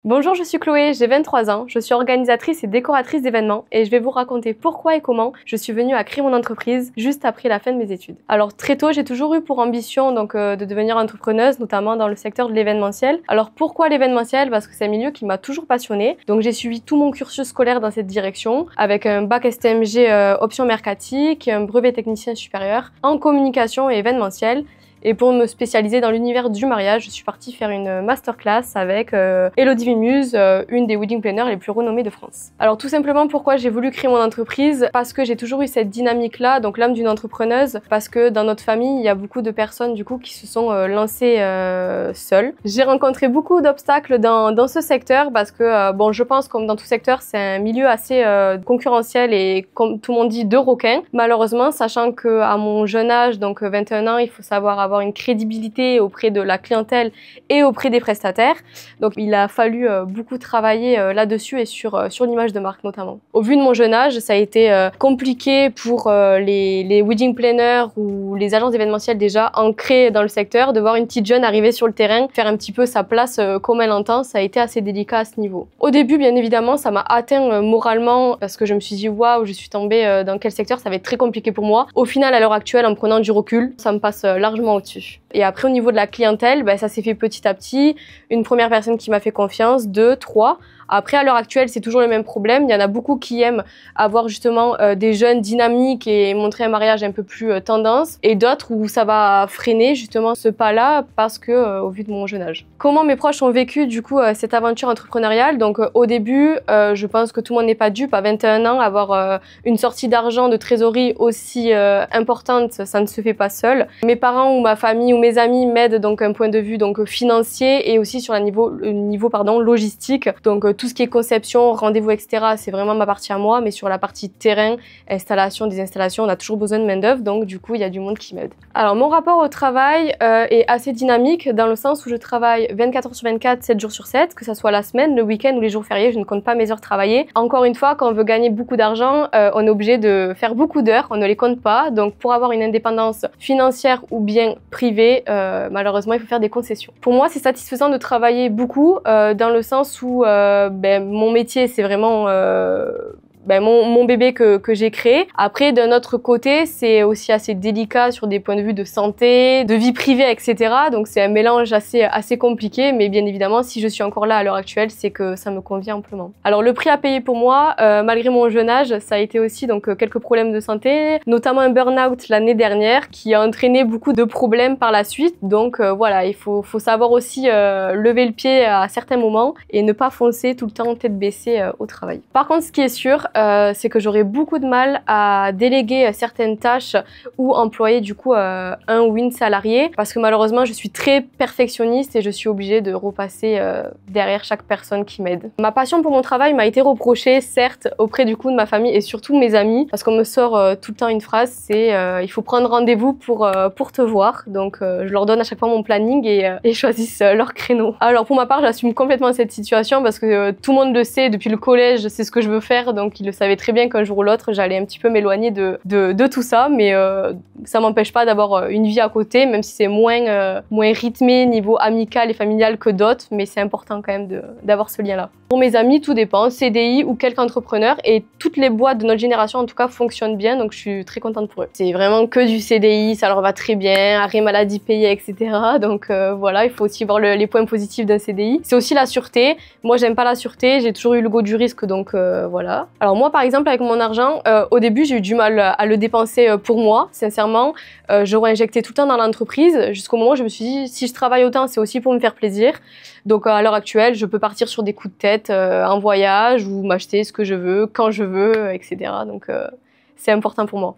Bonjour, je suis Chloé, j'ai 23 ans, je suis organisatrice et décoratrice d'événements et je vais vous raconter pourquoi et comment je suis venue à créer mon entreprise juste après la fin de mes études. Alors très tôt, j'ai toujours eu pour ambition de devenir entrepreneuse, notamment dans le secteur de l'événementiel. Alors pourquoi l'événementiel? Parce que c'est un milieu qui m'a toujours passionnée. Donc j'ai suivi tout mon cursus scolaire dans cette direction avec un bac STMG option mercatique et un brevet technicien supérieur en communication et événementiel. Et pour me spécialiser dans l'univers du mariage, je suis partie faire une masterclass avec Elodie Vimuse, une des wedding planners les plus renommées de France. Alors tout simplement pourquoi j'ai voulu créer mon entreprise, parce que j'ai toujours eu cette dynamique-là, donc l'âme d'une entrepreneuse, parce que dans notre famille, il y a beaucoup de personnes du coup qui se sont lancées seules. J'ai rencontré beaucoup d'obstacles dans ce secteur parce que bon, je pense comme dans tout secteur, c'est un milieu assez concurrentiel et comme tout le monde dit, de requins. Malheureusement, sachant que à mon jeune âge, donc 21 ans, il faut savoir avoir une crédibilité auprès de la clientèle et auprès des prestataires. Donc il a fallu beaucoup travailler là-dessus et sur l'image de marque notamment. Au vu de mon jeune âge, ça a été compliqué pour les wedding planners ou les agences événementielles déjà ancrées dans le secteur, de voir une petite jeune arriver sur le terrain, faire un petit peu sa place comme elle entend, ça a été assez délicat à ce niveau. Au début, bien évidemment, ça m'a atteint moralement parce que je me suis dit waouh, je suis tombée dans quel secteur, ça va être très compliqué pour moi. Au final, à l'heure actuelle, en prenant du recul, ça me passe largement au-dessus. Et après, au niveau de la clientèle, ça s'est fait petit à petit. Une première personne qui m'a fait confiance, 2, 3. Après, à l'heure actuelle, c'est toujours le même problème. Il y en a beaucoup qui aiment avoir justement des jeunes dynamiques et montrer un mariage un peu plus tendance. Et d'autres où ça va freiner justement ce pas-là parce que au vu de mon jeune âge. Comment mes proches ont vécu du coup cette aventure entrepreneuriale? Donc au début, je pense que tout le monde n'est pas dupe. À 21 ans, avoir une sortie d'argent de trésorerie aussi importante, ça ne se fait pas seul. Mes parents ou ma famille ou mes amis m'aident donc un point de vue donc financier et aussi sur le niveau logistique. Donc tout ce qui est conception, rendez-vous, etc., c'est vraiment ma partie à moi. Mais sur la partie terrain, installation, désinstallation, on a toujours besoin de main-d'œuvre. Donc, du coup, il y a du monde qui m'aide. Alors, mon rapport au travail est assez dynamique dans le sens où je travaille 24 heures sur 24, 7 jours sur 7, que ce soit la semaine, le week-end ou les jours fériés. Je ne compte pas mes heures travaillées. Encore une fois, quand on veut gagner beaucoup d'argent, on est obligé de faire beaucoup d'heures. On ne les compte pas. Donc, pour avoir une indépendance financière ou bien privée, malheureusement, il faut faire des concessions. Pour moi, c'est satisfaisant de travailler beaucoup dans le sens où mon métier, c'est vraiment mon bébé que j'ai créé. Après, d'un autre côté, c'est aussi assez délicat sur des points de vue de santé, de vie privée, etc. Donc c'est un mélange assez compliqué, mais bien évidemment, si je suis encore là à l'heure actuelle, c'est que ça me convient amplement. Alors le prix à payer pour moi, malgré mon jeune âge, ça a été aussi donc quelques problèmes de santé, notamment un burn-out l'année dernière qui a entraîné beaucoup de problèmes par la suite. Donc voilà, il faut savoir aussi lever le pied à certains moments et ne pas foncer tout le temps tête baissée au travail. Par contre, ce qui est sûr, c'est que j'aurais beaucoup de mal à déléguer certaines tâches ou employer du coup un ou une salariée parce que malheureusement je suis très perfectionniste et je suis obligée de repasser derrière chaque personne qui m'aide. Ma passion pour mon travail m'a été reprochée certes auprès du coup de ma famille et surtout de mes amis parce qu'on me sort tout le temps une phrase, c'est il faut prendre rendez-vous pour te voir. Donc je leur donne à chaque fois mon planning et ils choisissent leur créneau. Alors pour ma part, j'assume complètement cette situation parce que tout le monde le sait depuis le collège, c'est ce que je veux faire, donc ils le savaient très bien qu'un jour ou l'autre j'allais un petit peu m'éloigner de tout ça, mais ça m'empêche pas d'avoir une vie à côté, même si c'est moins rythmé niveau amical et familial que d'autres, mais c'est important quand même d'avoir ce lien-là. Pour mes amis, tout dépend, CDI ou quelque entrepreneur, et toutes les boîtes de notre génération en tout cas fonctionnent bien, donc je suis très contente pour eux. C'est vraiment que du CDI, ça leur va très bien, arrêt maladie payé, etc. Donc voilà, il faut aussi voir les points positifs d'un CDI. C'est aussi la sûreté. Moi, j'aime pas la sûreté, j'ai toujours eu le goût du risque, donc voilà. Alors moi, par exemple, avec mon argent, au début, j'ai eu du mal à le dépenser pour moi, sincèrement. J'aurais injecté tout le temps dans l'entreprise, jusqu'au moment où je me suis dit, si je travaille autant, c'est aussi pour me faire plaisir. Donc à l'heure actuelle, je peux partir sur des coups de tête en voyage ou m'acheter ce que je veux, quand je veux, etc. Donc c'est important pour moi.